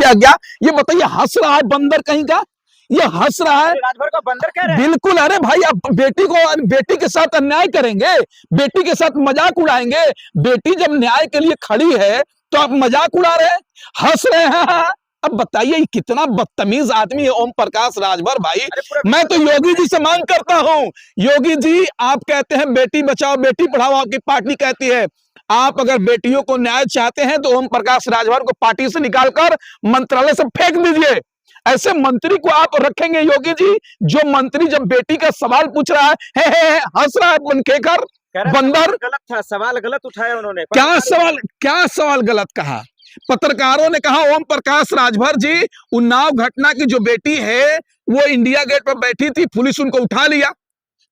लिया गया। ये बताइए, हंस रहा है बंदर कहीं का, ये हंस रहा है। राजभर का बंदर कह रहे हैं। बिल्कुल। अरे भाई, आप बेटी के साथ अन्याय करेंगे, बेटी के साथ मजाक उड़ाएंगे। बेटी जब न्याय के लिए खड़ी है तो आप मजाक उड़ा रहे हैं, हंस रहे हैं। अब बताइए, ये कितना बदतमीज आदमी है ओम प्रकाश राजभर भाई। मैं तो योगी जी से मांग करता हूं, योगी जी, आप कहते हैं बेटी बचाओ बेटी पढ़ाओ, आपकी पार्टी कहती है, आप अगर बेटियों को न्याय चाहते हैं तो ओम प्रकाश राजभर को पार्टी से निकालकर मंत्रालय से फेंक दीजिए। ऐसे मंत्री को आप रखेंगे योगी जी, जो मंत्री जब बेटी का सवाल पूछ रहा है हंस रहा है बनखेकर बंदर। गलत था, सवाल गलत उठाया उन्होंने। क्या सवाल गलत कहा? पत्रकारों ने कहा ओम प्रकाश राजभर जी, उन्नाव घटना की जो बेटी है वो इंडिया गेट पर बैठी थी, पुलिस उनको उठा लिया।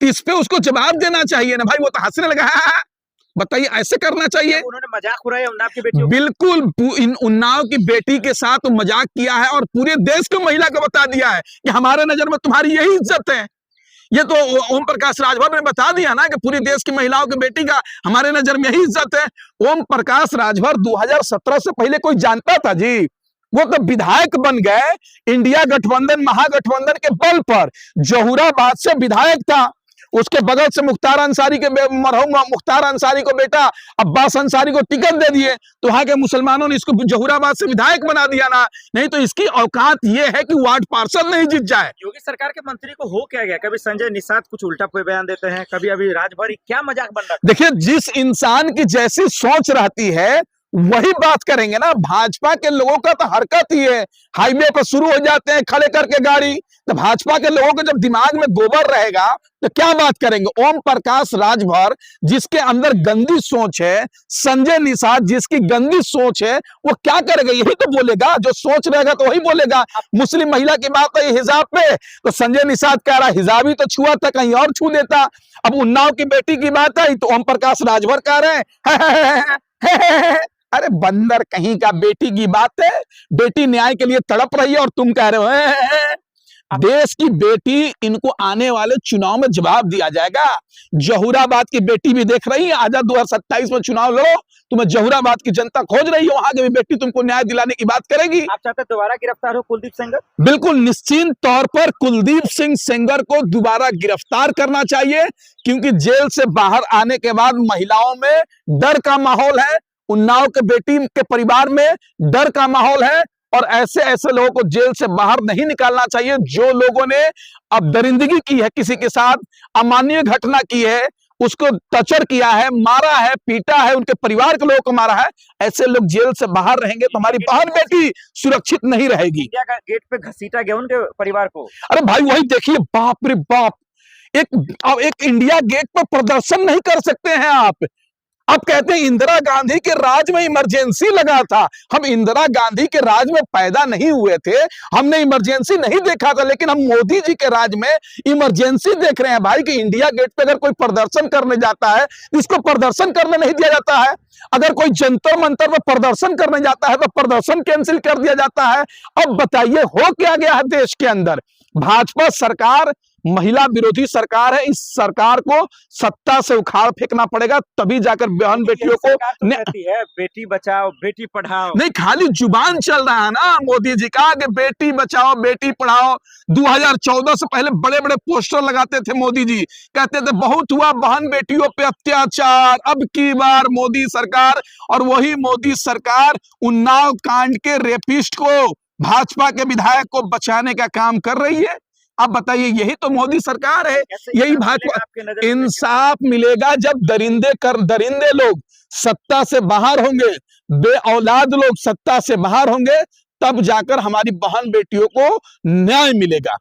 इस पे उसको जवाब देना चाहिए ना भाई, वो तो हंसने लगा। बताइए, ऐसे करना चाहिए? उन्होंने मजाक उड़ाया उन्नाव की बेटी। बिल्कुल, इन उन्नाव की बेटी के साथ मजाक किया है और पूरे देश को महिला को बता दिया है कि हमारे नजर में तुम्हारी यही इज्जत है। ये तो ओम प्रकाश राजभर ने बता दिया ना कि पूरी देश की महिलाओं की बेटी का हमारे नजर में यही इज्जत है। ओम प्रकाश राजभर 2017 से पहले कोई जानता था जी? वो तो विधायक बन गए इंडिया गठबंधन महागठबंधन के बल पर। जहूराबाद से विधायक था, उसके बगल से मुख्तार अंसारी के मरहूम मुख्तार अंसारी को बेटा अब्बास अंसारी को टिकट दे दिए, तो वहां के मुसलमानों ने इसको जहूराबाद से विधायक बना दिया ना। नहीं तो इसकी औकात ये है कि वार्ड पार्षद नहीं जीत जाए। योगी सरकार के मंत्री को हो क्या गया? कभी संजय निषाद कुछ उल्टा बयान देते हैं, कभी अभी राजभर, क्या मजाक बन रहा है? देखिए, जिस इंसान की जैसी सोच रहती है वही बात करेंगे ना। भाजपा के लोगों का तो हरकत ही है, हाईवे पर शुरू हो जाते हैं खड़े करके गाड़ी। तो भाजपा के लोगों के जब दिमाग में गोबर रहेगा तो क्या बात करेंगे? ओम प्रकाश राजभर जिसके अंदर गंदी सोच है, संजय निषाद जिसकी गंदी सोच है, वो क्या करेगा? यही तो बोलेगा, जो सोच रहेगा तो वही बोलेगा। मुस्लिम महिला की बात है हिजाब पे, तो संजय निषाद कह रहा हिजाब ही तो छुआ था, कहीं और छू देता। अब उन्नाव की बेटी की बात आई तो ओम प्रकाश राजभर कह रहे हैं अरे बंदर कहीं का, बेटी की बात है, बेटी न्याय के लिए तड़प रही है और तुम कह रहे हो देश की बेटी। इनको आने वाले चुनाव में जवाब दिया जाएगा। जहूराबाद की बेटी भी देख रही है, आजा 2027 में चुनाव लड़ो, तुम्हें जहूराबाद की जनता खोज रही है, वहां की भी बेटी तुमको न्याय दिलाने की बात करेगी। आप चाहते दोबारा गिरफ्तार हो कुलदीप सेंगर? बिल्कुल निश्चित तौर पर कुलदीप सिंह सेंगर को दोबारा गिरफ्तार करना चाहिए, क्योंकि जेल से बाहर आने के बाद महिलाओं में डर का माहौल है, उन्नाव के बेटी के परिवार में डर का माहौल है, और ऐसे लोगों को जेल से बाहर नहीं निकालना चाहिए। जो लोगों ने अब दरिंदगी की है, किसी के साथ अमानवीय घटना की है, उसको टचर किया है, मारा है, पीटा है, उनके परिवार के लोगों को मारा है, ऐसे लोग जेल से बाहर रहेंगे तो हमारी बहन बेटी सुरक्षित नहीं रहेगी। इंडिया का गेट पे घसीटा गया उनके परिवार को। अरे भाई वही देखिए, बाप रे बाप, एक इंडिया गेट पर प्रदर्शन नहीं कर सकते हैं आप। अब कहते हैं इंदिरा गांधी के राज में इमरजेंसी लगा था। हम इंदिरा गांधी के राज में पैदा नहीं हुए थे, हमने इमरजेंसी नहीं देखा था, लेकिन हम मोदी जी के राज में इमरजेंसी देख रहे हैं भाई कि इंडिया गेट पे अगर कोई प्रदर्शन करने जाता है तो इसको प्रदर्शन करने नहीं दिया जाता है। अगर कोई जंतर मंतर में प्रदर्शन करने जाता है तो प्रदर्शन कैंसिल कर दिया जाता है। अब बताइए हो क्या गया है देश के अंदर? भाजपा सरकार महिला विरोधी सरकार है। इस सरकार को सत्ता से उखाड़ फेंकना पड़ेगा, तभी जाकर बहन बेटियों को कहती है बेटी बचाओ बेटी पढ़ाओ। नहीं, खाली जुबान चल रहा है ना मोदी जी का कि बेटी बचाओ बेटी पढ़ाओ। 2014 से पहले बड़े बड़े पोस्टर लगाते थे मोदी जी, कहते थे बहुत हुआ बहन बेटियों पे अत्याचार। अब की बार मोदी सरकार, और वही मोदी सरकार उन्नाव कांड के रेपिस्ट को, भाजपा के विधायक को बचाने का काम कर रही है। आप बताइए, यही तो मोदी सरकार है, यही भाजपा। इंसाफ मिलेगा जब दरिंदे लोग सत्ता से बाहर होंगे, बे औलाद लोग सत्ता से बाहर होंगे, तब जाकर हमारी बहन बेटियों को न्याय मिलेगा।